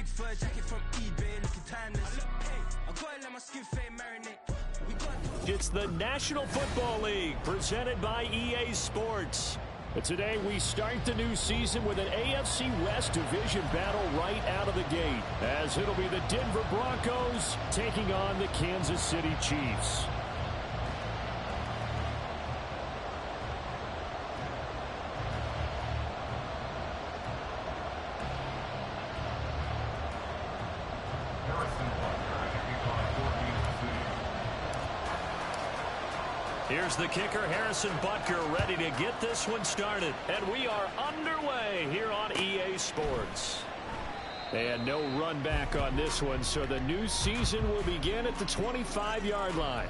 big fur jacket from eBay, looking timeless. I gotta let my skin fade marinate. It's the National Football League presented by EA Sports. Today we start the new season with an AFC West division battle right out of the gate, as it'll be the Denver Broncos taking on the Kansas City Chiefs. Here's the kicker, Harrison Butker, ready to get this one started. And we are underway here on EA Sports. And no run back on this one, so the new season will begin at the 25-yard line.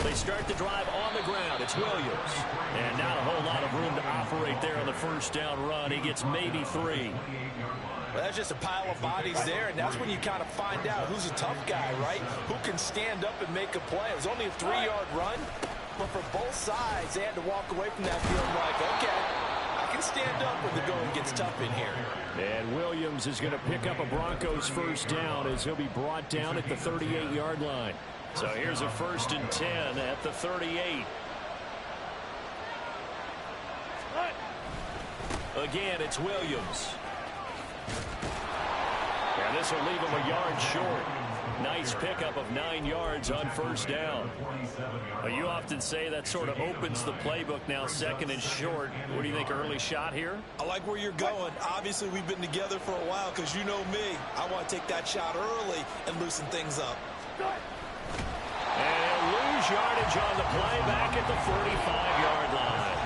They start the drive on the ground. It's Williams. And not a whole lot of room to operate there on the first down run. He gets maybe 3. Well, that's just a pile of bodies there, and that's when you kind of find out who's a tough guy, right? Who can stand up and make a play. It was only a 3-yard run, but for both sides, they had to walk away from that feeling like, okay, I can stand up when the going gets tough in here. And Williams is going to pick up a Broncos first down as he'll be brought down at the 38-yard line. So here's a 1st and 10 at the 38. Again, it's Williams. And this will leave him a yard short. Nice pickup of 9 yards on first down. Well, you often say that sort of opens the playbook now, 2nd and short. What do you think, early shot here? I like where you're going. Obviously, we've been together for a while because you know me. I want to take that shot early and loosen things up. And he'll lose yardage on the play back at the 45-yard line.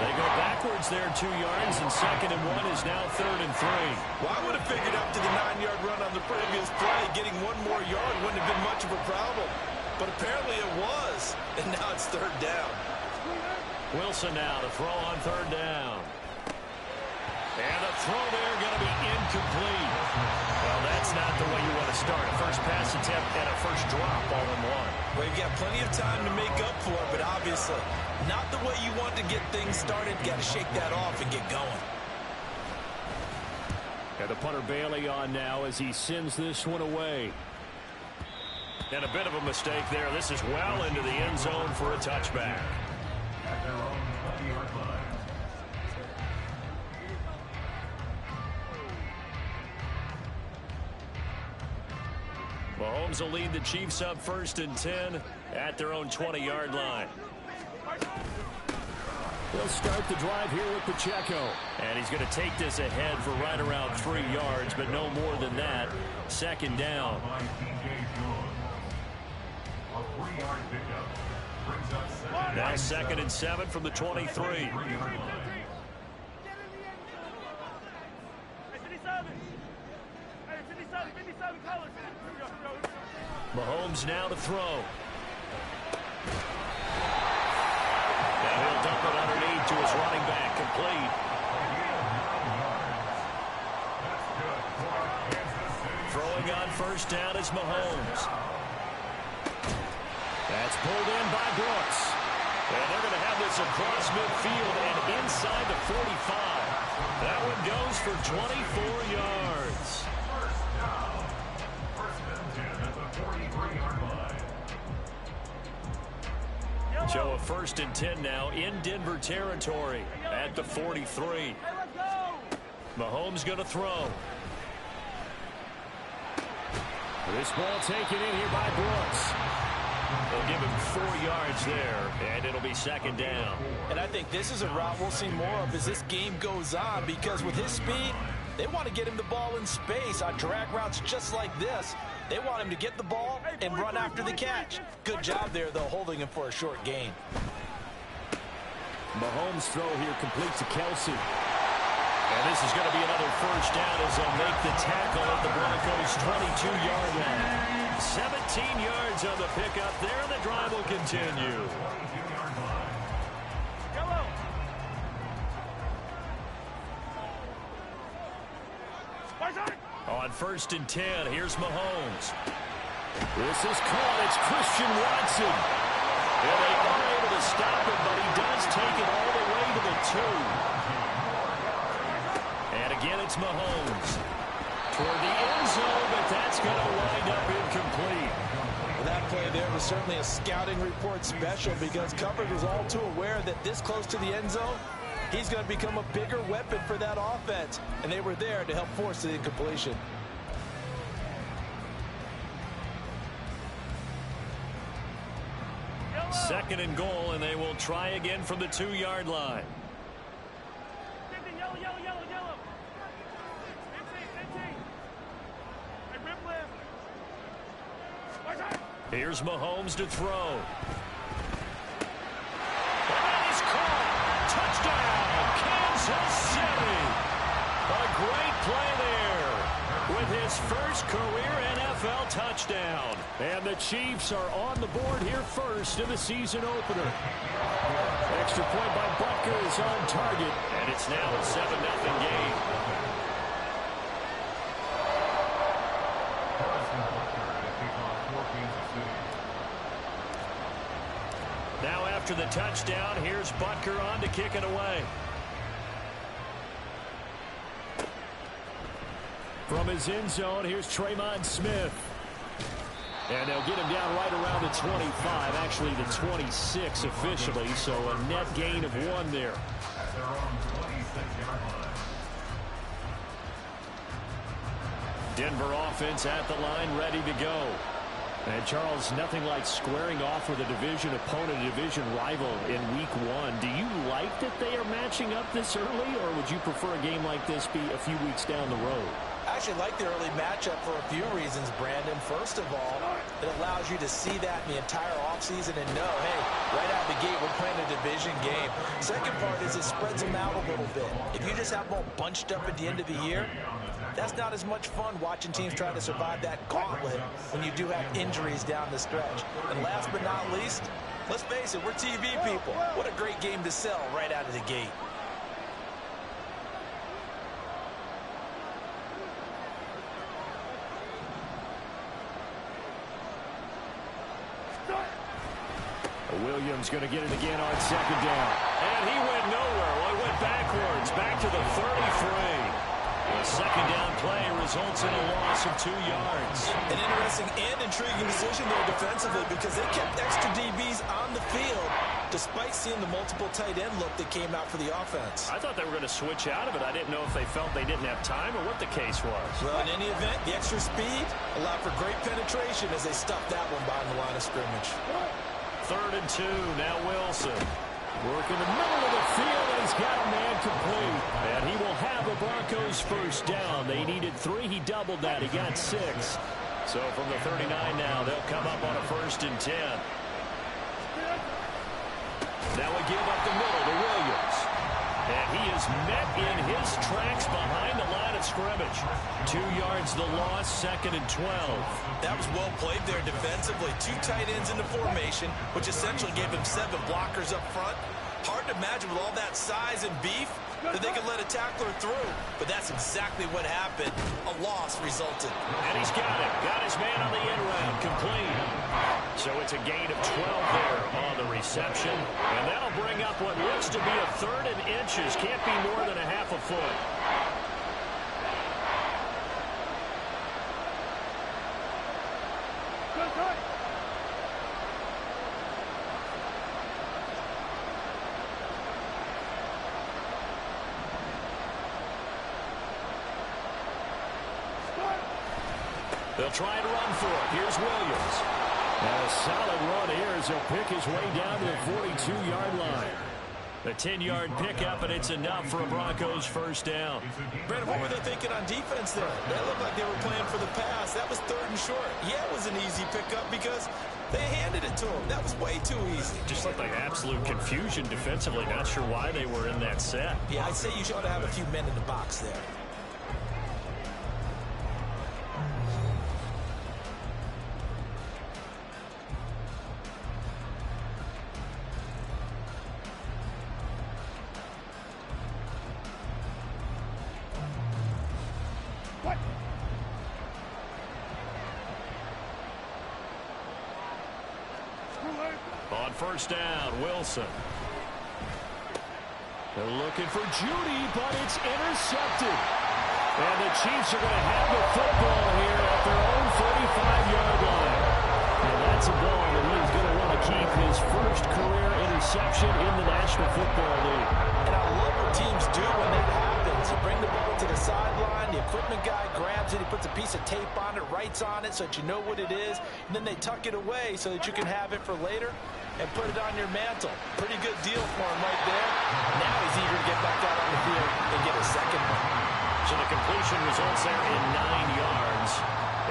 They go backwards there 2 yards, and 2nd and 1 is now 3rd and 3. Well, I would have figured after the 9-yard run on the previous play, getting 1 more yard wouldn't have been much of a problem. But apparently it was, and now it's 3rd down. Wilson now to throw on 3rd down. And the throw there going to be incomplete. Well, that's not the way you want to start. A first pass attempt and a first drop all in one. Well, you've got plenty of time to make up for it, but obviously not the way you want to get things started. Got to shake that off and get going. And the punter Bailey on now as he sends this one away. And a bit of a mistake there. This is well into the end zone for a touchback. Mahomes will lead the Chiefs up 1st and 10 at their own 20-yard line. They'll start the drive here with Pacheco. And he's going to take this ahead for right around 3 yards, but no more than that. 2nd down. Now 2nd and 7 from the 23. Mahomes now to throw. Now he'll dump it underneath to his running back, complete. Throwing on 1st down is Mahomes. That's pulled in by Brooks. And they're going to have this across midfield and inside the 45. That one goes for 24 yards. So a 1st and 10 now in Denver territory at the 43. Mahomes going to throw. This ball taken in here by Brooks. They'll give him 4 yards there, and it'll be 2nd down. And I think this is a route we'll see more of as this game goes on, because with his speed, they want to get him the ball in space on drag routes just like this. They want him to get the ball and run after the catch. Good job there, though, holding him for a short gain. Mahomes' throw here complete to Kelsey. And this is going to be another first down as they'll make the tackle at the Broncos' 22-yard line. 17 yards on the pickup there, and the drive will continue. On 1st and 10, here's Mahomes. This is caught. It's Christian Watson. And they are able to stop him, but he does take it all the way to the 2. And again, it's Mahomes. Toward the end zone, but that's going to wind up incomplete. Well, that play there was certainly a scouting report special because coverage was all too aware that this close to the end zone, he's going to become a bigger weapon for that offense. And they were there to help force the incompletion. Second and goal, and they will try again from the 2-yard line. Yellow. Here's Mahomes to throw. And he's caught. Touchdown, Kansas City. A great play there with his first career NFL touchdown. And the Chiefs are on the board here first in the season opener. Extra point by Butker is on target, and it's now a 7-0 game. Now after the touchdown, here's Butker on to kick it away. From his end zone, here's Tremon Smith. And they'll get him down right around the 25, actually the 26 officially, so a net gain of 1 there. Denver offense at the line, ready to go. And Charles, nothing like squaring off with a division opponent, a division rival in week 1. Do you like that they are matching up this early, or would you prefer a game like this be a few weeks down the road? I actually like the early matchup for a few reasons, Brandon. First of all, it allows you to see that in the entire offseason and know, hey, right out of the gate, we're playing a division game. Second part is it spreads them out a little bit. If you just have them all bunched up at the end of the year, that's not as much fun watching teams try to survive that gauntlet when you do have injuries down the stretch. And last but not least, let's face it, we're TV people. What a great game to sell right out of the gate. Williams going to get it again on 2nd down. And he went nowhere. Well, he went backwards, back to the 33. A 2nd down play results in a loss of 2 yards. An interesting and intriguing decision there defensively because they kept extra DBs on the field despite seeing the multiple tight end look that came out for the offense. I thought they were going to switch out of it. I didn't know if they felt they didn't have time or what the case was. Well, in any event, the extra speed allowed for great penetration as they stuffed that one behind the line of scrimmage. 3rd and 2, now Wilson. Working the middle of the field, and he's got a man complete. And he will have the Broncos first down. They needed 3. He doubled that. He got 6. So from the 39 now, they'll come up on a 1st and 10. Now we give up the middle to Williams. And he is met in his tracks behind the line of scrimmage. 2 yards the loss, 2nd and 12. That was well played there defensively. 2 tight ends in the formation, which essentially gave him 7 blockers up front. Hard to imagine with all that size and beef that they could let a tackler through. But that's exactly what happened. A loss resulted. And he's got it. Got his man on the end round. Complete. So it's a gain of 12 there on the reception. And that'll bring up what looks to be a 3rd and inches. Can't be more than a half a foot. They'll try to run for it. Here's Williams. And a solid run here as he'll pick his way down to the 42-yard line. The 10-yard pickup, and it's enough for a Broncos first down. Brandon, what were they thinking on defense there? They looked like they were playing for the pass. That was 3rd and short. Yeah, it was an easy pickup because they handed it to him. That was way too easy. Just looked like absolute confusion defensively. Not sure why they were in that set. Yeah, I'd say you ought to have a few men in the box there. first down. Wilson. They're looking for Judy, but it's intercepted. And the Chiefs are going to have the football here at their own 45-yard line. And that's a ball that he's going to want to keep, his first career interception in the National Football League. And I love what teams do when that happens. You bring the ball to the sideline, the equipment guy grabs it, he puts a piece of tape on it, writes on it so that you know what it is, and then they tuck it away so that you can have it for later and put it on your mantle. Pretty good deal for him right there. Now he's eager to get back out on the field and get a second one. So the completion results there in 9 yards,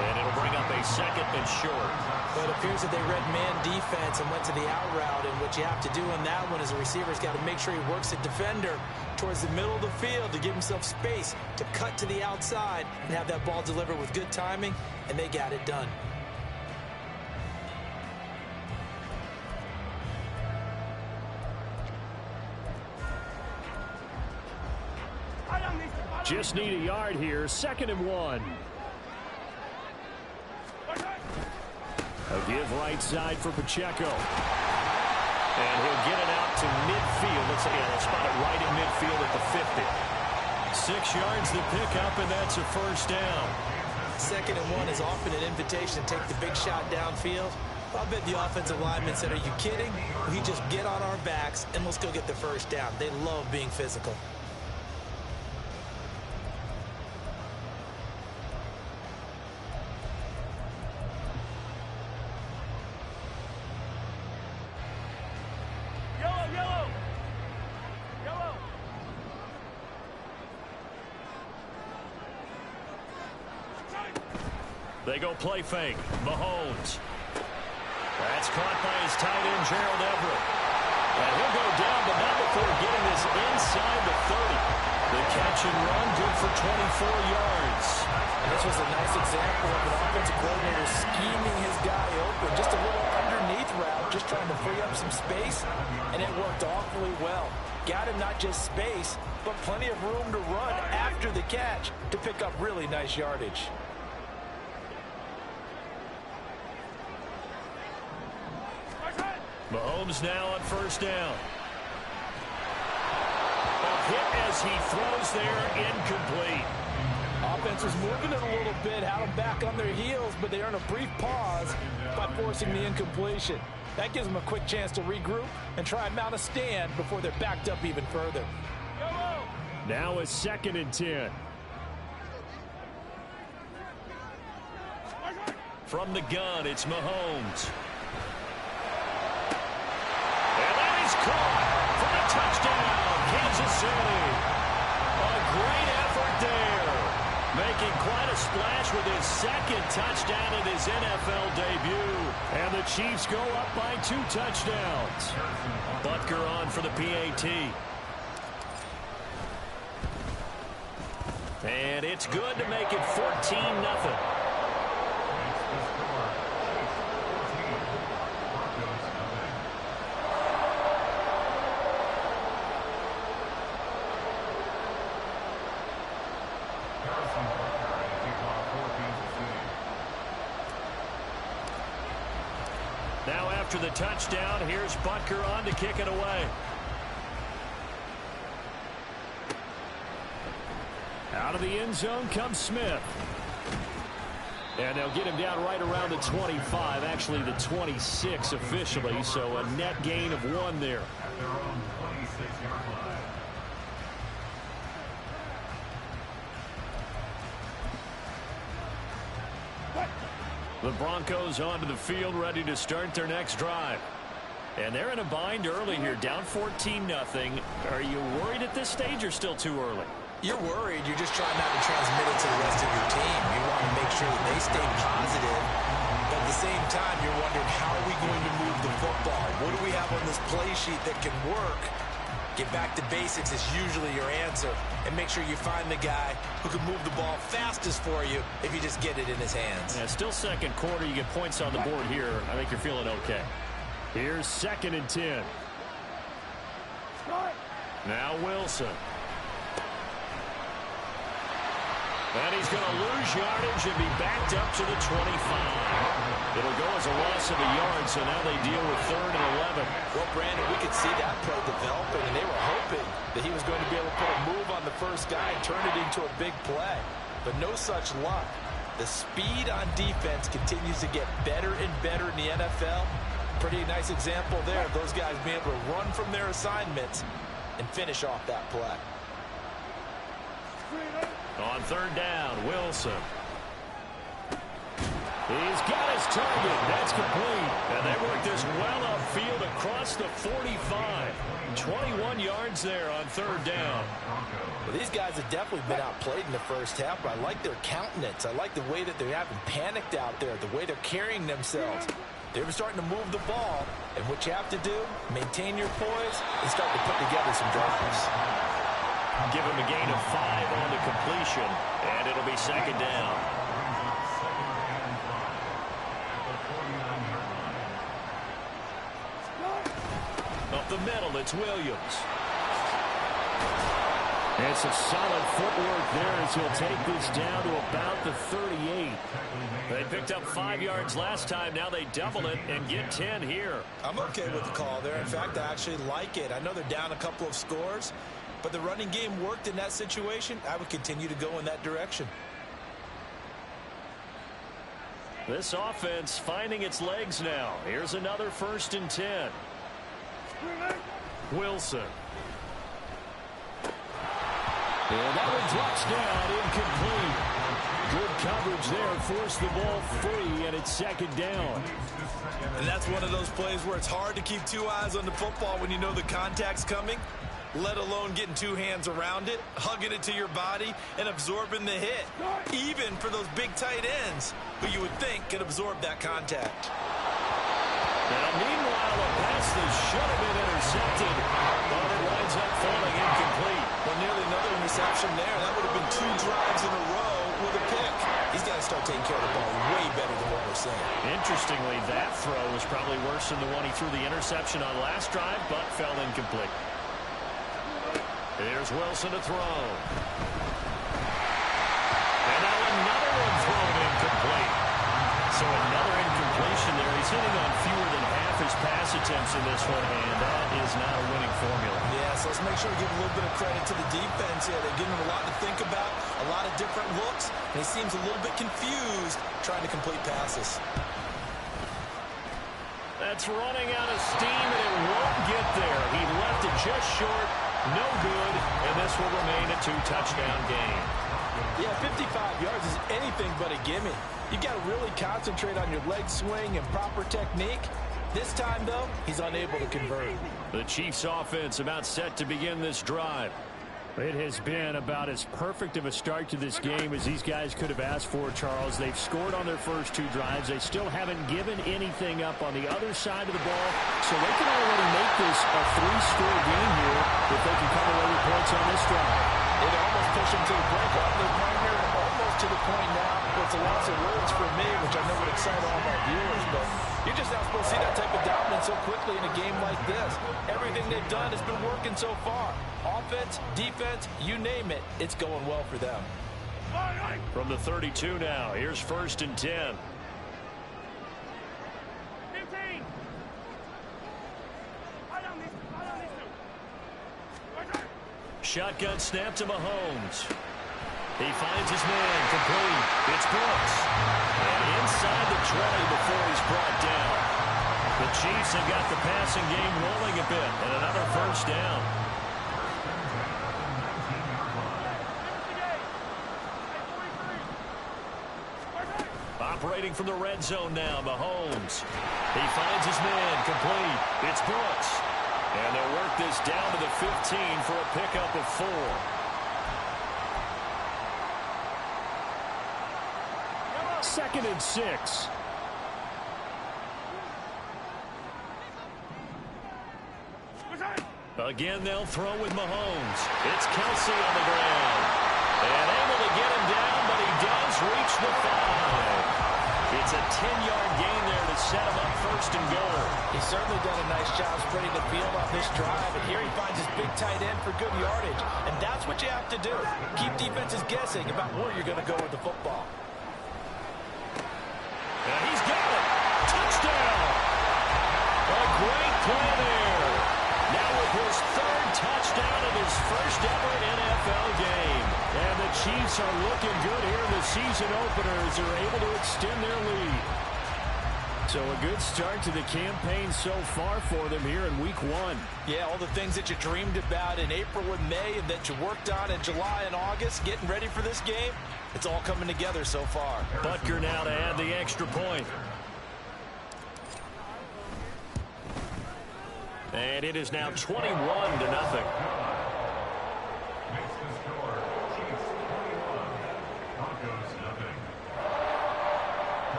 and it'll bring up a second and short. But it appears that they read man defense and went to the out route, and what you have to do on that one is the receiver's got to make sure he works the defender towards the middle of the field to give himself space to cut to the outside and have that ball delivered with good timing, and they got it done. Just need a yard here, 2nd and 1. A give right side for Pacheco. And he'll get it out to midfield. Let's say, they'll spot it right in midfield at the 50. 6 yards the pickup, and that's a first down. 2nd and 1 is often an invitation to take the big shot downfield. I bet the offensive lineman said, are you kidding? We just get on our backs, and let's go get the first down. They love being physical. They go play fake. Mahomes. That's caught by his tight end, Gerald Everett. And he'll go down, but not before getting this inside the 30. The catch and run good for 24 yards. And this was a nice example of an offensive coordinator scheming his guy open. Just a little underneath route, just trying to free up some space, and it worked awfully well. Got him not just space, but plenty of room to run after the catch to pick up really nice yardage. Mahomes now on first down. A hit as he throws there, incomplete. Offense was moving it a little bit, had them back on their heels, but they earn a brief pause by forcing the incompletion. That gives them a quick chance to regroup and try and mount a stand before they're backed up even further. Now a 2nd and 10. From the gun, it's Mahomes. Caught for a touchdown, Kansas City. A great effort there. Making quite a splash with his 2nd touchdown in his NFL debut. And the Chiefs go up by 2 touchdowns. Butker on for the PAT. And it's good to make it 14-0. Now after the touchdown, here's Butker on to kick it away. Out of the end zone comes Smith. And they'll get him down right around the 25, actually the 26 officially, so a net gain of 1 there. The Broncos onto the field, ready to start their next drive. And they're in a bind early here, down 14-0. Are you worried at this stage or still too early? You're worried. You're just trying not to transmit it to the rest of your team. You want to make sure that they stay positive. But at the same time, you're wondering, how are we going to move the football? What do we have on this play sheet that can work? Get back to basics is usually your answer. And make sure you find the guy who can move the ball fastest for you if you just get it in his hands. Yeah, still 2nd quarter. You get points on the board here. I think you're feeling okay. Here's 2nd and 10. Now Wilson. And he's going to lose yardage and be backed up to the 25. It'll go as a loss of a yard, so now they deal with 3rd and 11. Well, Brandon, we could see that play developing, and they were hoping that he was going to be able to put a move on the first guy and turn it into a big play. But no such luck. The speed on defense continues to get better and better in the NFL. Pretty nice example there of those guys being able to run from their assignments and finish off that play. On 3rd down, Wilson. He's got his target. That's complete. And they work this well upfield across the 45. 21 yards there on 3rd down. Well, these guys have definitely been outplayed in the first half, but I like their countenance. I like the way that they haven't panicked out there, the way they're carrying themselves. They're starting to move the ball, and what you have to do, maintain your poise and start to put together some drives. Give him a gain of 5 on the completion, and it'll be 2nd down. Up the middle, it's Williams. It's a solid footwork there as he'll take this down to about the 38. They picked up 5 yards last time. Now they double it and get 10 here. I'm okay with the call there. In fact, I actually like it. I know they're down a couple of scores, but the running game worked in that situation. I would continue to go in that direction. This offense finding its legs now. Here's another 1st and 10. Wilson. And that one drops down, incomplete. Good coverage there, forced the ball free, and it's 2nd down. And that's one of those plays where it's hard to keep 2 eyes on the football when you know the contact's coming, let alone getting 2 hands around it, hugging it to your body, and absorbing the hit, even for those big tight ends who you would think could absorb that contact. Now, meanwhile, a pass that should have been intercepted, but it winds up falling incomplete. Well, nearly another interception there. That would have been 2 drives in a row with a pick. He's got to start taking care of the ball way better than what we're seeing. Interestingly, that throw was probably worse than the one he threw the interception on last drive, but fell incomplete. Here's Wilson to throw. And now another one thrown incomplete. So another incompletion there. He's hitting on fewer than half his pass attempts in this one, and that is not a winning formula. Yeah, so let's make sure we give a little bit of credit to the defense here. They're giving him a lot to think about, a lot of different looks, and he seems a little bit confused trying to complete passes. That's running out of steam, and it won't get there. He left it just short, no good, and this will remain a 2-touchdown game. Yeah, 55 yards is anything but a gimme. You've got to really concentrate on your leg swing and proper technique. This time, though, he's unable to convert. The Chiefs' offense about set to begin this drive. It has been about as perfect of a start to this game as these guys could have asked for, Charles. They've scored on their first 2 drives. They still haven't given anything up on the other side of the ball, so they can already make this a 3-score game here if they can come away with points on this drive. It almost pushed them to the break. They're right here almost to the point now. It's a loss of words for me, which I know would excite all of our viewers, but you're just not supposed to see that type of dominance so quickly in a game like this. Everything they've done has been working so far. Offense, defense, you name it, it's going well for them. From the 32 now, here's 1st and 10. 15. Shotgun snap to Mahomes. He finds his man, complete. It's Brooks. And inside the 20 before he's brought down. The Chiefs have got the passing game rolling a bit, and another 1st down. Operating from the red zone now, Mahomes. He finds his man, complete. It's Brooks. And they'll work this down to the 15 for a pickup of 4. Second and 6. Again, they'll throw with Mahomes. It's Kelsey on the ground. And able to get him down, but he does reach the 5. It's a 10-yard gain there to set him up first and goal. He's certainly done a nice job spreading the field on this drive, and here he finds his big tight end for good yardage. And that's what you have to do. Keep defenses guessing about where you're going to go with the football. And he's got it. Touchdown. A great play there. Now with his third touchdown of his first ever NFL game. And the Chiefs are looking good here in the season opener as they're able to extend their lead. So a good start to the campaign so far for them here in week 1. Yeah, all the things that you dreamed about in April and May and that you worked on in July and August, getting ready for this game, it's all coming together so far. Butker now to add the extra point. And it is now 21-0.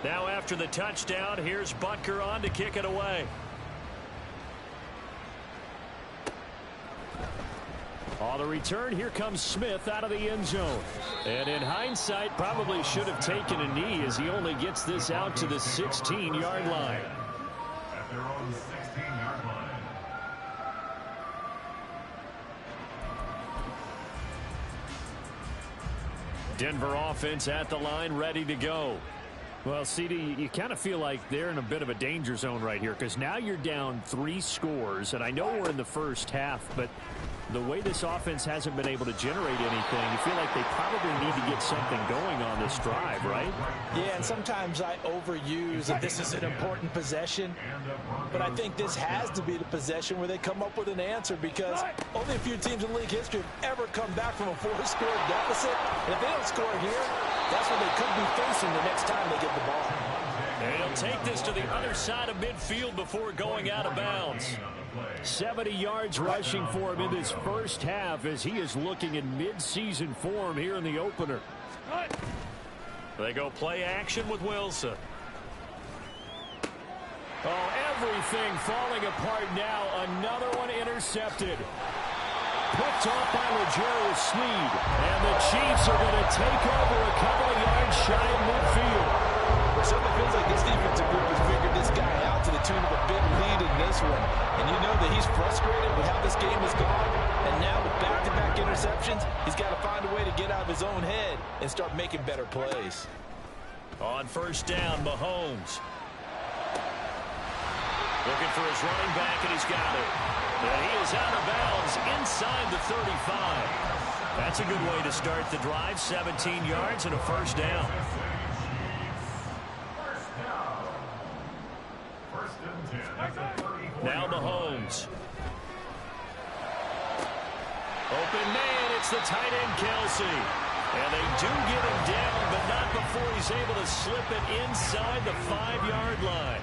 Now after the touchdown, here's Butker on to kick it away. On the return, here comes Smith out of the end zone. And in hindsight, probably should have taken a knee as he only gets this out to the 16-yard line. At their own 16-yard line. Denver offense at the line, ready to go. Well, CD, you kind of feel like they're in a bit of a danger zone right here because now you're down 3 scores, and I know we're in the first half, but the way this offense hasn't been able to generate anything, you feel like they probably need to get something going on this drive, right? Yeah, and sometimes I overuse that this is an important possession, but I think this has to be the possession where they come up with an answer because only a few teams in league history have ever come back from a 4-score deficit. And if they don't score here, that's what they could be facing the next time they get the ball. And he'll take this to the other side of midfield before going out of bounds. 70 yards rushing for him in this first half as he is looking in mid-season form here in the opener. They go play action with Wilson. Oh, everything falling apart now. Another one intercepted. Picked off by L'Jarius Sneed. And the Chiefs are going to take over a couple of yards shy of midfield. It certainly feels like this defensive group has figured this guy out to the tune of a big lead in this one. And you know that he's frustrated with how this game has gone. And now with back-to-back interceptions, he's got to find a way to get out of his own head and start making better plays. On first down, Mahomes. Looking for his running back, and he's got it. And he is out of bounds inside the 35. That's a good way to start the drive. 17 yards and a first down. Now Mahomes. Open man, it's the tight end Kelsey. And they do get him down, but not before he's able to slip it inside the 5-yard line.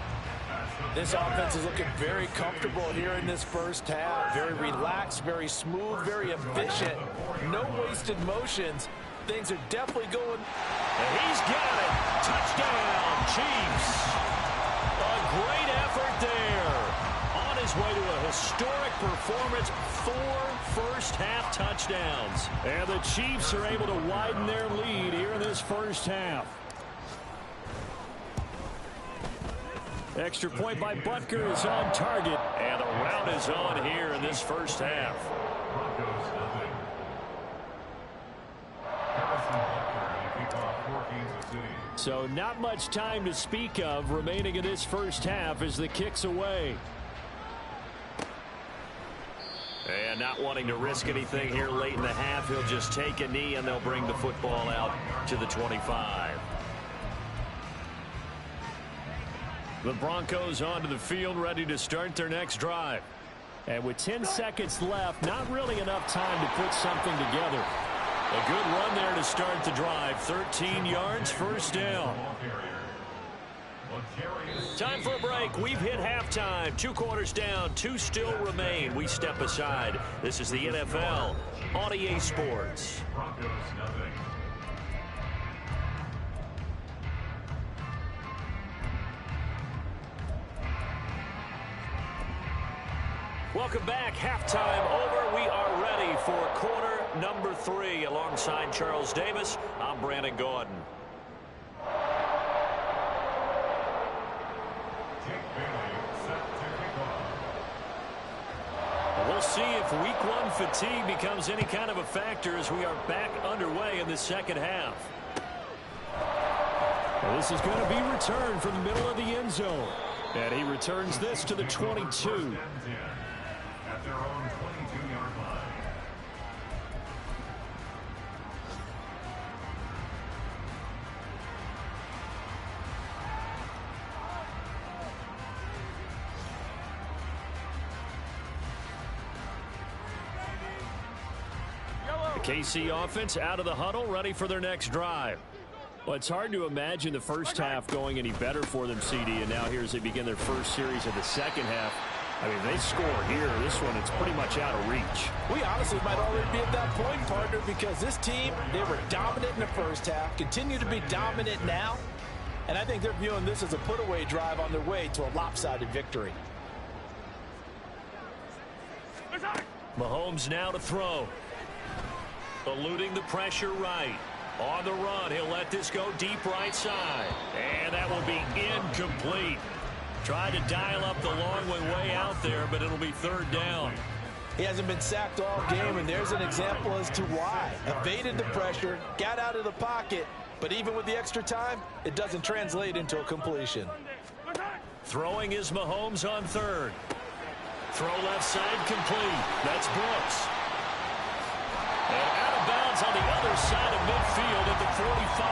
This offense is looking very comfortable here in this first half. Very relaxed, very smooth, very efficient. No wasted motions. Things are definitely going. And he's got it. Touchdown, Chiefs. A great effort there. On his way to a historic performance, 4 first-half touchdowns. And the Chiefs are able to widen their lead here in this first half. Extra point by Butker is on target. And the rout is on here in this first half. So not much time to speak of remaining in this first half as the kick's away. And not wanting to risk anything here late in the half, he'll just take a knee and they'll bring the football out to the 25. The Broncos onto the field, ready to start their next drive. And with 10 seconds left, not really enough time to put something together. A good run there to start the drive. 13 yards, first down. Time for a break. We've hit halftime. 2 quarters down, 2 still remain. We step aside. This is the NFL on EA Sports. Welcome back. Halftime over. We are ready for quarter number 3. Alongside Charles Davis, I'm Brandon Gordon. We'll see if week 1 fatigue becomes any kind of a factor as we are back underway in the second half. Well, this is going to be returned from the middle of the end zone. And he returns this to the 22. At their own 22-yard line. The KC offense out of the huddle, ready for their next drive. Well, it's hard to imagine the first half going any better for them, CD, and now here as they begin their first series of the second half. I mean, they score here. This one, it's pretty much out of reach. We honestly might already be at that point, partner, because this team, they were dominant in the first half, continue to be dominant now, and I think they're viewing this as a put-away drive on their way to a lopsided victory. Mahomes now to throw. Eluding the pressure right. On the run, he'll let this go deep right side. And that will be incomplete. Tried to dial up the long one way out there, but it'll be third down. He hasn't been sacked all game, and there's an example as to why. Evaded the pressure, got out of the pocket, but even with the extra time, it doesn't translate into a completion. Throwing is Mahomes on third. Throw left side complete. That's Brooks. And out of bounds on the other side of midfield at the 45.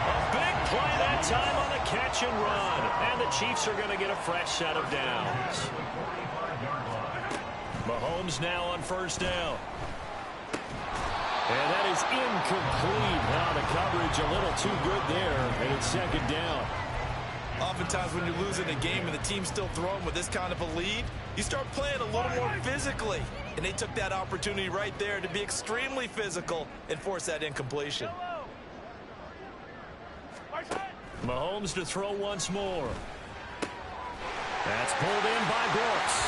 A big play that time on the catch and run. And the Chiefs are going to get a fresh set of downs. Mahomes now on first down. And that is incomplete. Now the coverage a little too good there. And it's second down. Oftentimes when you're losing a game and the team's still throwing with this kind of a lead, you start playing a little more physically. And they took that opportunity right there to be extremely physical and force that incompletion. Mahomes to throw once more. That's pulled in by Brooks.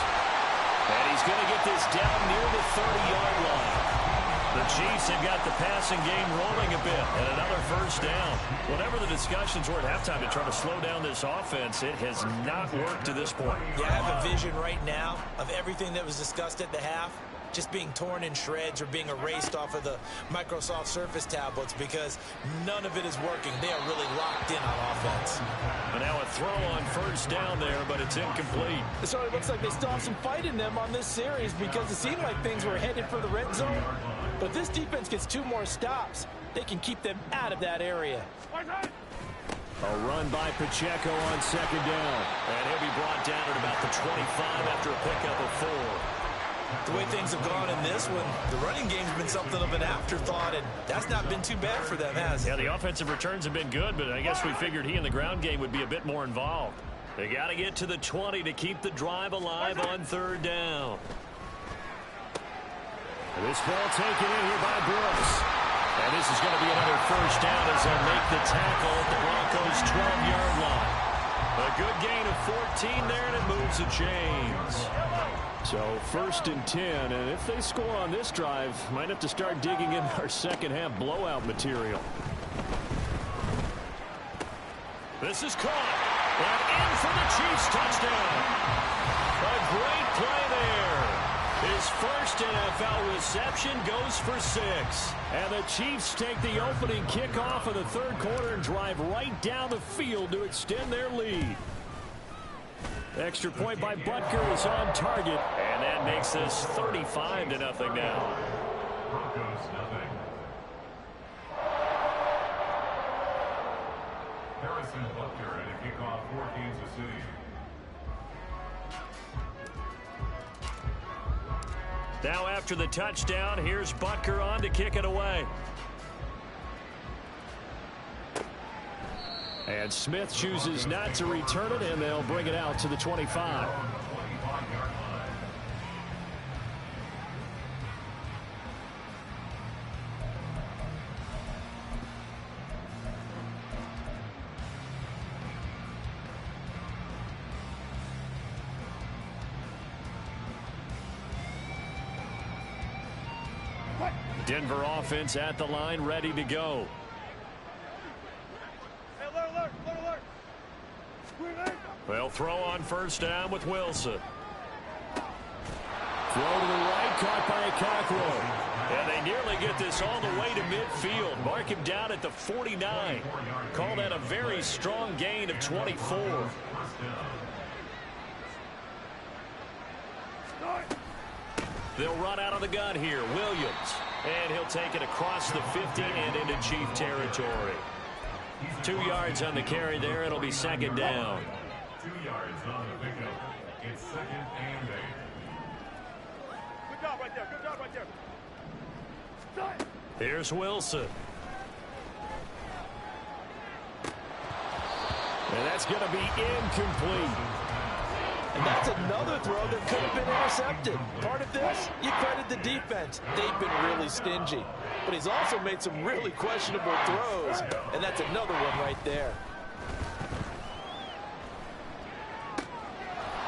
And he's going to get this down near the 30-yard line. The Chiefs have got the passing game rolling a bit, and another first down. Whatever the discussions were at halftime to try to slow down this offense, it has not worked to this point. Yeah, I have a vision right now of everything that was discussed at the half just being torn in shreds or being erased off of the Microsoft Surface tablets because none of it is working. They are really locked in on offense. And now a throw on first down there, but it's incomplete. So it looks like they still have some fight in them on this series because it seemed like things were headed for the red zone. But if this defense gets 2 more stops, they can keep them out of that area. A run by Pacheco on second down. And he'll be brought down at about the 25 after a pickup of 4. The way things have gone in this one, the running game's been something of an afterthought, and that's not been too bad for them, has it? Yeah, the offensive returns have been good, but I guess we figured he in the ground game would be a bit more involved. They got to get to the 20 to keep the drive alive on third down. This ball taken in here by Brooks. And this is going to be another first down as they'll make the tackle at the Broncos' 12-yard line. A good gain of 14 there, and it moves the chains. So first and 10, and if they score on this drive, might have to start digging in our second half blowout material. This is caught. And in for the Chiefs touchdown. A great play there. His first NFL reception goes for 6. And the Chiefs take the opening kickoff of the third quarter and drive right down the field to extend their lead. Extra point by Butker is on target. And that makes this 35-0 now. Broncos, nothing. Harrison Butker at a kickoff for Kansas City. Now after the touchdown, here's Butker on to kick it away. And Smith chooses not to return it, and they'll bring it out to the 25. Denver offense at the line, ready to go. They'll throw on first down with Wilson. Throw to the right, caught by Cockrell. And they nearly get this all the way to midfield. Mark him down at the 49. Call that a very strong gain of 24. They'll run out of the gun here. Williams. And he'll take it across the 50 and into Chief territory. 2 yards on the carry there. It'll be second down. 2 yards on the pickup. It's second and 8. Good job right there. Good job right there. Here's Wilson. And that's going to be incomplete. And that's another throw that could have been intercepted. Part of this, you credit the defense. They've been really stingy. But he's also made some really questionable throws. And that's another one right there.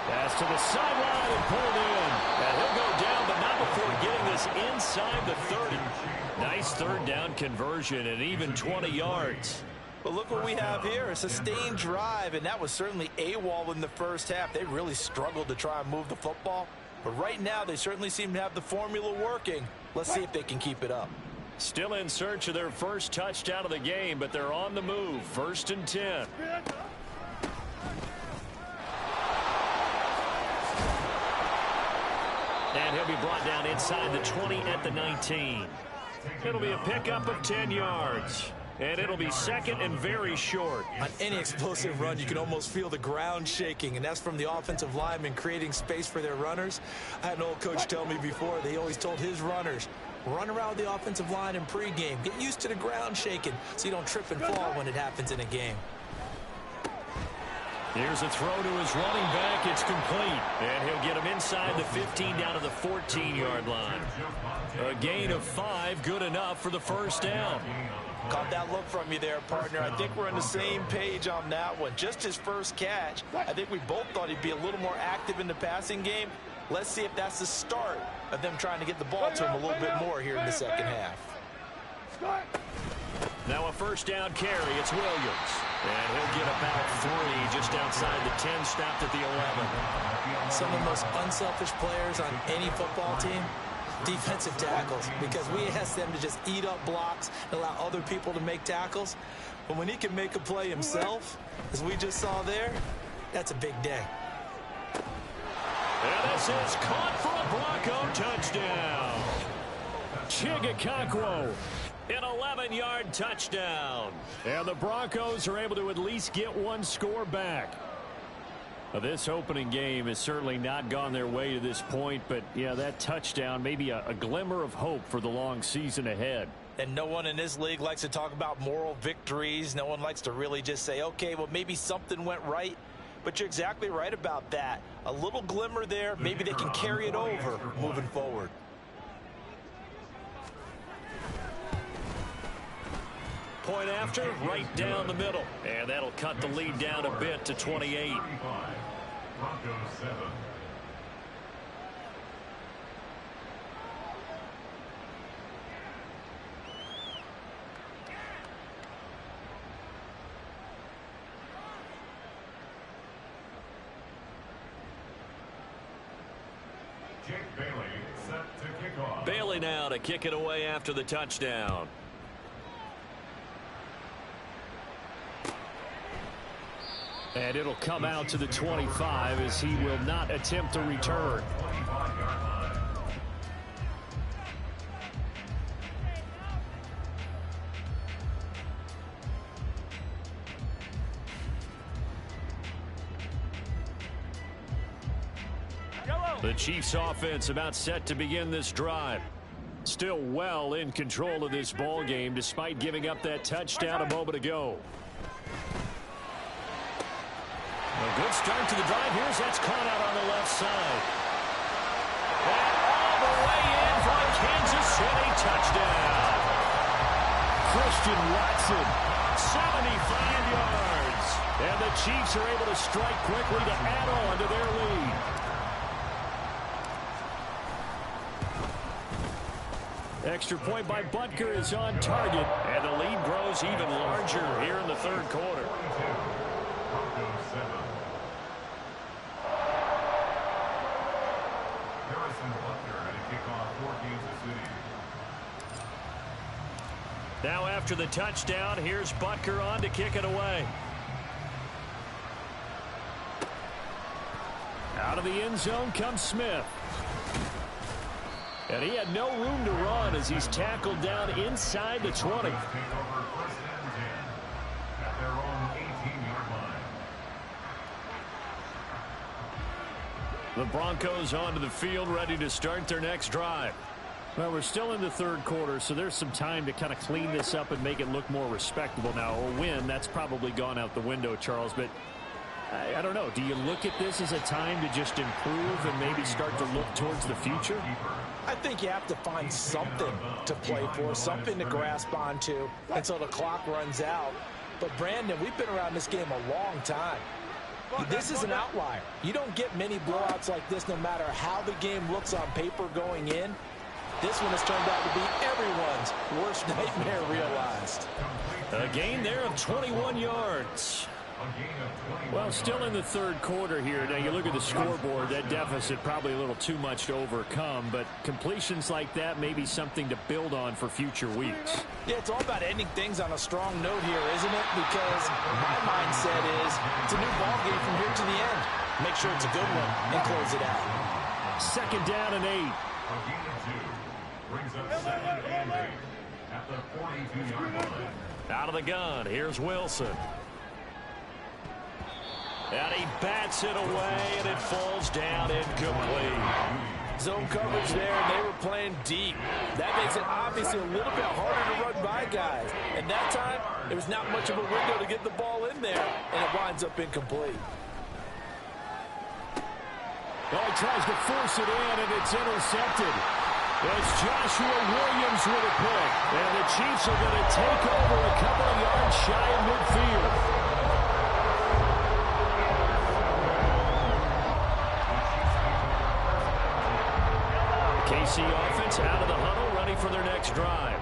Pass to the sideline and pulled in. And he'll go down, but not before getting this inside the 30. Nice third down conversion and even 20 yards. But look what we have here, a sustained drive, and that was certainly AWOL in the first half. They really struggled to try and move the football. But right now, they certainly seem to have the formula working. Let's see if they can keep it up. Still in search of their first touchdown of the game, but they're on the move. 1st and 10. And he'll be brought down inside the 20 at the 19. It'll be a pickup of 10 yards. And it'll be second and very short. On any explosive run, you can almost feel the ground shaking, and that's from the offensive linemen creating space for their runners. I had an old coach tell me before, they always told his runners, run around the offensive line in pregame. Get used to the ground shaking so you don't trip and fall when it happens in a game. Here's a throw to his running back. It's complete. And he'll get him inside the 15 down to the 14-yard line. A gain of 5, good enough for the first down. Caught that look from you there, partner. I think we're on the same page on that one. Just his first catch. I think we both thought he'd be a little more active in the passing game. Let's see if that's the start of them trying to get the ball to him a little bit more here in the second half. Now a first down carry. It's Williams. And he'll get about 3 just outside the 10, stopped at the 11. Some of the most unselfish players on any football team, defensive tackles, because we ask them to just eat up blocks and allow other people to make tackles. But when he can make a play himself, as we just saw there, that's a big day. And this is caught for a Bronco touchdown. Chigakakwo, an 11-yard touchdown. And the Broncos are able to at least get one score back. Now, this opening game has certainly not gone their way to this point, but yeah, that touchdown, maybe a glimmer of hope for the long season ahead. And no one in this league likes to talk about moral victories. No one likes to really just say, okay, well, maybe something went right. But you're exactly right about that. A little glimmer there. Maybe they can carry it over moving forward. Point after, right down the middle. And that'll cut the lead down a bit to 28. Broncos 7. Jake Bailey set to kick off. Bailey now to kick it away after the touchdown. And it'll come out to the 25 as he will not attempt to return. The Chiefs offense about set to begin this drive. Still well in control of this ball game despite giving up that touchdown a moment ago. A good start to the drive. Here's that's caught out on the left side. And all the way in for a Kansas City touchdown. Christian Watson, 75 yards. And the Chiefs are able to strike quickly to add on to their lead. Extra point by Butker is on target, and the lead grows even larger here in the third quarter. Broncos 7. Harrison Butker had a kickoff for Kansas City. Now after the touchdown, here's Butker on to kick it away. Out of the end zone comes Smith. And he had no room to run as he's tackled down inside the 20. Take over first and 10 at their own 18-yard line. The Broncos onto the field, ready to start their next drive. Well, we're still in the third quarter, so there's some time to kind of clean this up and make it look more respectable now. A win, that's probably gone out the window, Charles, but I don't know. Do you look at this as a time to just improve and maybe start to look towards the future? I think you have to find something to play for, something to grasp onto until the clock runs out. But, Brandon, we've been around this game a long time. This is an outlier. You don't get many blowouts like this no matter how the game looks on paper going in. This one has turned out to be everyone's worst nightmare realized. A gain there of 21 yards. Well, still in the third quarter here. Now, you look at the scoreboard, that deficit probably a little too much to overcome, but completions like that may be something to build on for future weeks. Yeah, it's all about ending things on a strong note here, isn't it? Because my mindset is it's a new ball game from here to the end. Make sure it's a good one and close it out. Second down and 8. A gain of 2 brings up 2nd and 8 at the 42-yard line. Out of the gun, here's Wilson. And he bats it away, and it falls down incomplete. Zone coverage there, and they were playing deep. That makes it obviously a little bit harder to run by guys. And that time, there was not much of a window to get the ball in there, and it winds up incomplete. Oh, he tries to force it in, and it's intercepted. It's Joshua Williams with a pick. And the Chiefs are going to take over a couple of yards shy of midfield. KC offense out of the huddle, ready for their next drive.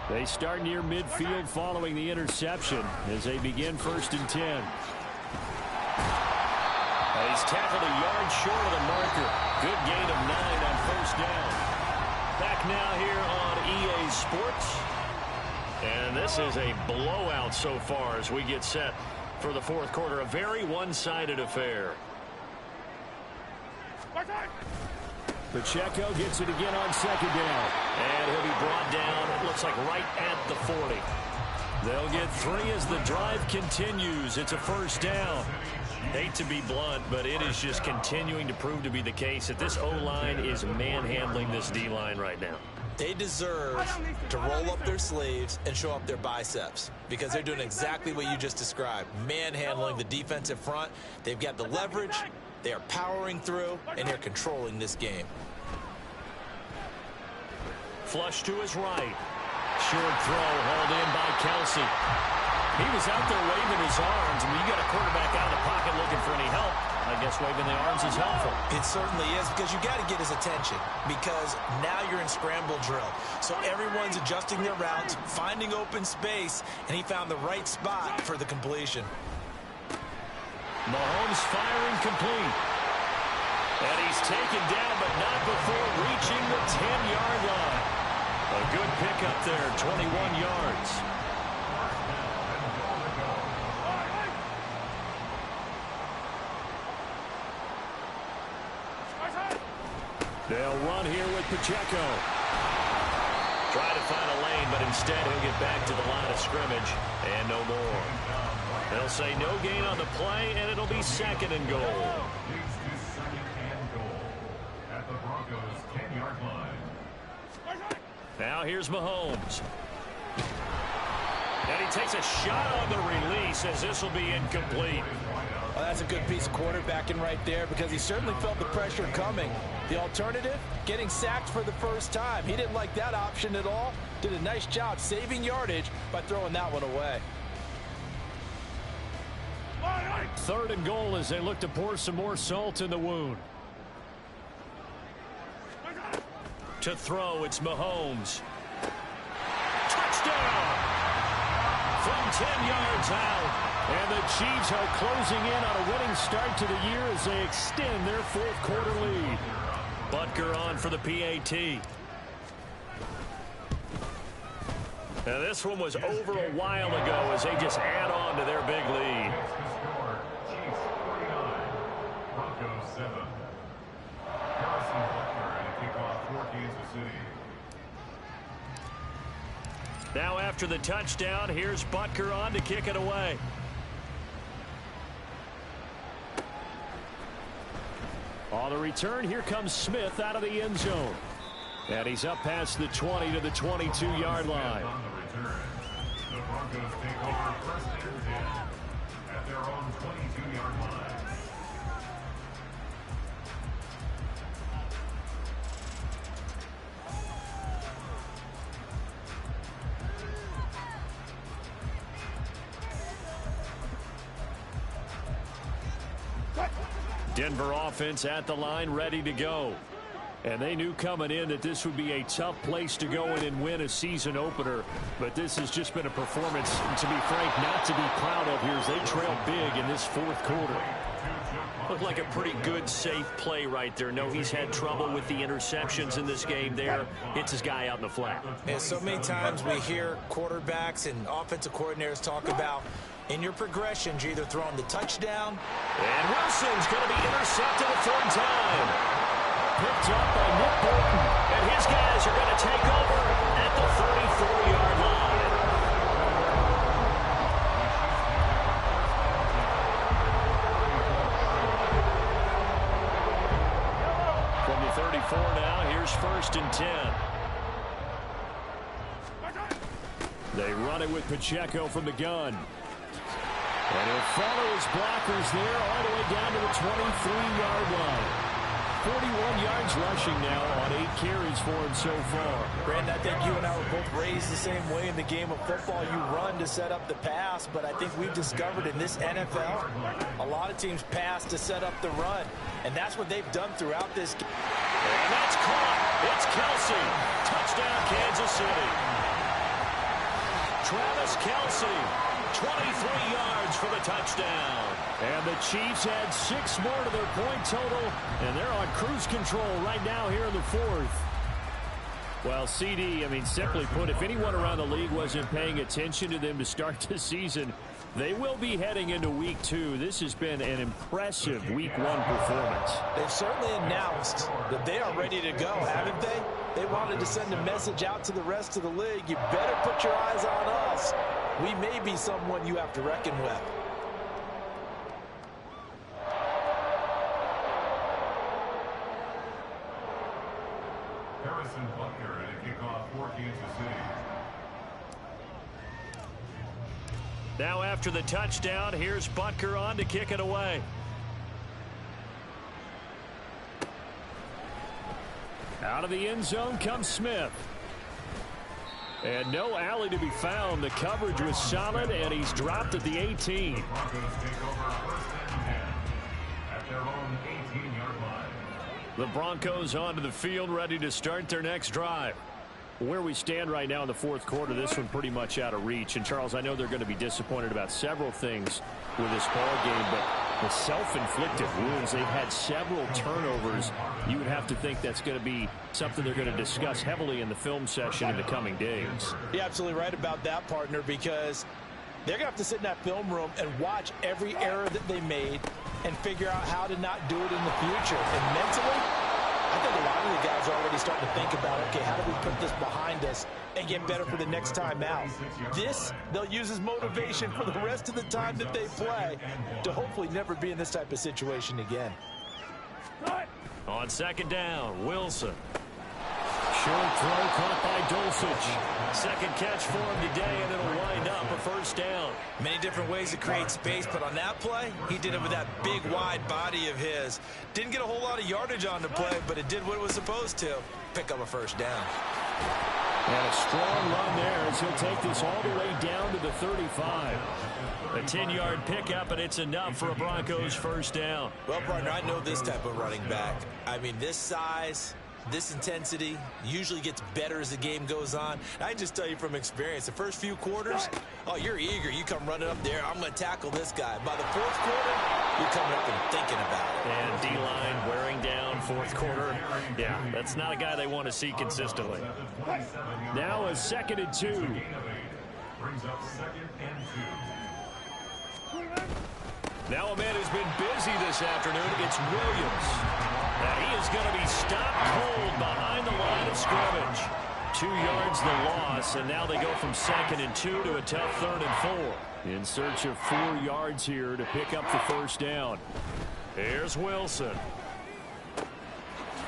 They start near midfield following the interception as they begin 1st and 10. And he's tackled a yard short of the marker. Good gain of 9 on 1st down. Back now here on EA Sports. And this is a blowout so far as we get set for the 4th quarter. A very one-sided affair. Pacheco gets it again on 2nd down. And he'll be brought down, it looks like right at the 40. They'll get 3 as the drive continues. It's a 1st down. Hate to be blunt, but it is just continuing to prove to be the case that this O-line is manhandling this D-line right now. They deserve to roll up their sleeves and show up their biceps because they're doing exactly what you just described, manhandling the defensive front. They've got the leverage, they are powering through, and they're controlling this game. Flush to his right. Short throw hauled in by Kelsey. He was out there waving his arms. I mean, you got a quarterback out of the pocket looking for any help. I guess waving the arms is helpful. It certainly is because you got to get his attention because now you're in scramble drill. So everyone's adjusting their routes, finding open space, and he found the right spot for the completion. Mahomes firing complete. And he's taken down, but not before reaching the 10-yard line. A good pickup there, 21 yards. They'll run here with Pacheco. Try to find a lane, but instead he'll get back to the line of scrimmage, and no more. They'll say no gain on the play, and it'll be 2nd and goal. Leads to 2nd and goal at the Broncos' 10-yard line. Now here's Mahomes. And he takes a shot on the release as this will be incomplete. Well, that's a good piece of quarterbacking right there because he certainly felt the pressure coming. The alternative, getting sacked for the first time. He didn't like that option at all. Did a nice job saving yardage by throwing that one away. 3rd and goal as they look to pour some more salt in the wound. To throw, it's Mahomes. touchdown from 10 yards out. And the Chiefs are closing in on a winning start to the year as they extend their fourth quarter lead. Butker on for the PAT. Now this one was over a while ago as they just add on to their big lead. Chiefs 49, Broncos 7. Harrison Butker and a kickoff for Kansas City. Now after the touchdown, here's Butker on to kick it away. On the return, here comes Smith out of the end zone. And he's up past the 20 to the 22-yard line. On the return, the Broncos take over first and 10 at their own 22-yard line. Denver offense at the line, ready to go. And they knew coming in that this would be a tough place to go in and win a season opener. But this has just been a performance, to be frank, not to be proud of here as they trail big in this fourth quarter. Looked like a pretty good, safe play right there. No, he's had trouble with the interceptions in this game there. Hits his guy out in the flat. And so many times we hear quarterbacks and offensive coordinators talk about in your progressions, you're either throwing the touchdown. And Wilson's going to be intercepted a third time. Picked up by Nick Bolton. And his guys are going to take over at the 34-yard line. From the 34 now, here's first and 10. They run it with Pacheco from the gun. And he'll follow his blockers there all the way down to the 23-yard line. 41 yards rushing now on 8 carries for him so far. Brandon, I think you and I were both raised the same way in the game of football. You run to set up the pass, but I think we've discovered in this NFL, a lot of teams pass to set up the run. And that's what they've done throughout this game. And that's caught. It's Kelsey. Touchdown, Kansas City. Travis Kelsey. 23 yards for the touchdown. And the Chiefs had 6 more to their point total, and they're on cruise control right now here in the fourth. Well, CD, I mean, simply put, if anyone around the league wasn't paying attention to them to start the season, they will be heading into week 2. This has been an impressive week 1 performance. They've certainly announced that they are ready to go, haven't they? They wanted to send a message out to the rest of the league. You better put your eyes on us. We may be someone you have to reckon with. Harrison Butker and a kickoff for Kansas City. Now after the touchdown, here's Butker on to kick it away. Out of the end zone comes Smith. And no alley to be found. The coverage was solid, and he's dropped at the 18. Broncos take over first and 10 at their own 18-yard line. The Broncos onto the field, ready to start their next drive. Where we stand right now in the fourth quarter, this one pretty much out of reach. And, Charles, I know they're going to be disappointed about several things with this ball game, but the self-inflicted wounds, they've had several turnovers. You would have to think that's going to be something they're going to discuss heavily in the film session in the coming days. You're absolutely right about that, partner, because they're going to have to sit in that film room and watch every error that they made and figure out how to not do it in the future. And mentally, I think a lot of the guys are already starting to think about, okay, how do we put this behind us and get better for the next time out? This, they'll use as motivation for the rest of the time that they play to hopefully never be in this type of situation again. On second down, Wilson. Short throw caught by Dulcich. Second catch for him today, and it'll wind up a first down. Many different ways to create space, but on that play, he did it with that big, wide body of his. Didn't get a whole lot of yardage on the play, but it did what it was supposed to. Pick up a first down. And a strong run there as he'll take this all the way down to the 35. A 10-yard pickup, and it's enough for a Broncos first down. Well, partner, I know this type of running back. I mean, this size, This intensity usually gets better as the game goes on. I can just tell you from experience, the first few quarters, oh, you're eager. You come running up there, I'm going to tackle this guy. By the fourth quarter, you're coming up and thinking about it. And D-line wearing down fourth quarter. Yeah, that's not a guy they want to see consistently. Now a 2nd and 2. Brings up 2nd and 2. Now a man who's been busy this afternoon. It's Williams. And he is going to be stopped cold behind the line of scrimmage. 2 yards the loss, and now they go from 2nd and 2 to a tough 3rd and 4. In search of 4 yards here to pick up the first down. Here's Wilson.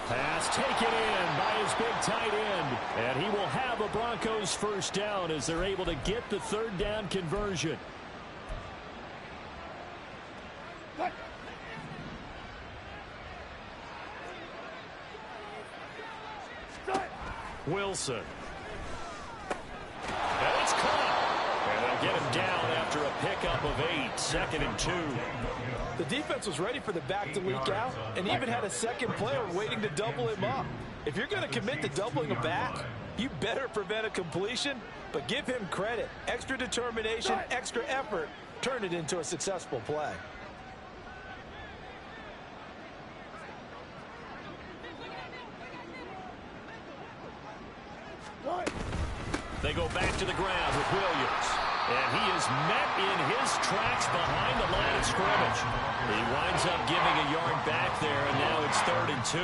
Pass taken in by his big tight end. And he will have a Broncos first down as they're able to get the 3rd down conversion. Wilson. And it's caught. And they'll get him down after a pickup of 8. 2nd and 2. The defense was ready for the back to leak out and even had a second player waiting to double him up. If you're going to commit to doubling a back, you better prevent a completion, but give him credit. Extra determination, extra effort, turn it into a successful play. They go back to the ground with Williams. And he is met in his tracks behind the line of scrimmage. He winds up giving a yard back there, and now it's 3rd and 2.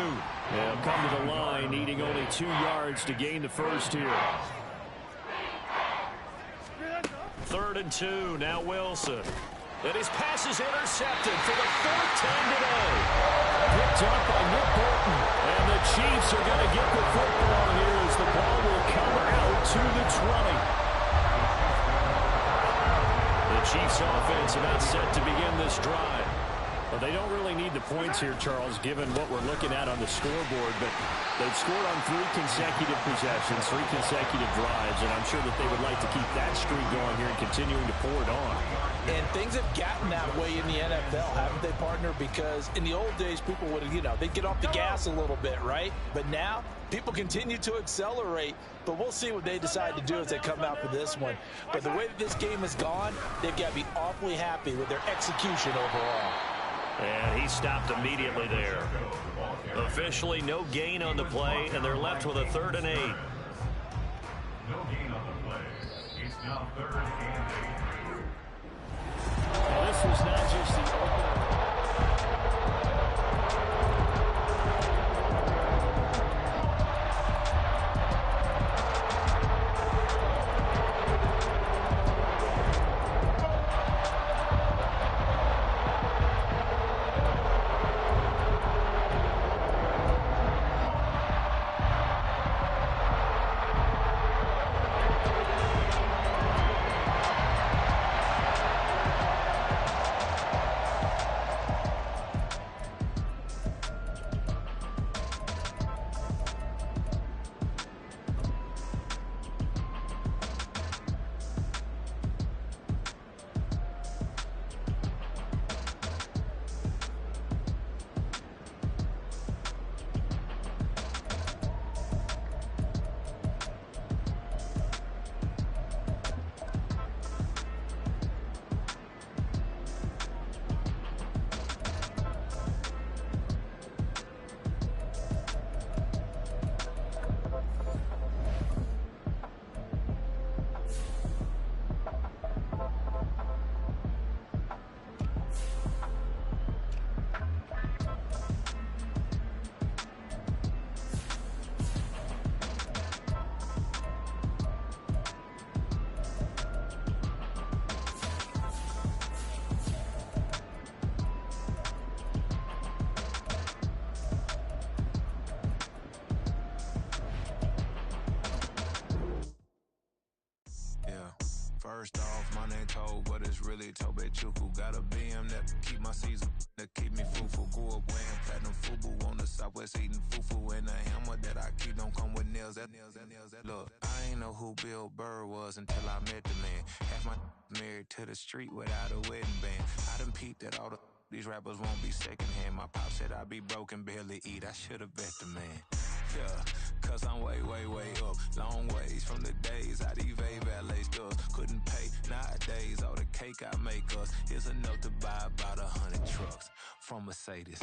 They'll come to the line, needing only 2 yards to gain the first here. 3rd and 2, now Wilson. And his pass is intercepted for the 4th time today. Picked up by Nick Bolton. And the Chiefs are going to get the football here as the ball will come out to the 20. The Chiefs offense about set to begin this drive. Well, they don't really need the points here, Charles, given what we're looking at on the scoreboard. But they've scored on 3 consecutive possessions, 3 consecutive drives, and I'm sure that they would like to keep that streak going here and continuing to pour it on. And things have gotten that way in the NFL, haven't they, partner? Because in the old days, people would, they'd get off the gas a little bit, right? But now, people continue to accelerate. But we'll see what they decide to do as they come out for this one. But the way that this game has gone, they've got to be awfully happy with their execution overall. And he stopped immediately there. Officially, no gain on the play, and they're left with a 3rd and 8. No gain on the play. It's now 3rd and 8. Well, this was not just the opener. First off, my name Toad, but it's really Tobe Chuku. Got a BM that keep my season, that keep me fruitful. Grew up wearing platinum FUBU on the Southwest eating fufu. And the hammer that I keep don't come with nails. Look, I ain't know who Bill Burr was until I met the man. Half my married to the street without a wedding band. I done peeped at all these rappers won't be secondhand. My pop said I'd be broken, barely eat. I should've bet the man. Yeah, cause I'm way, way, way up. Long ways from the days I these valet stores. Couldn't pay nowadays, all the cake I make us is enough to buy about 100 trucks from Mercedes.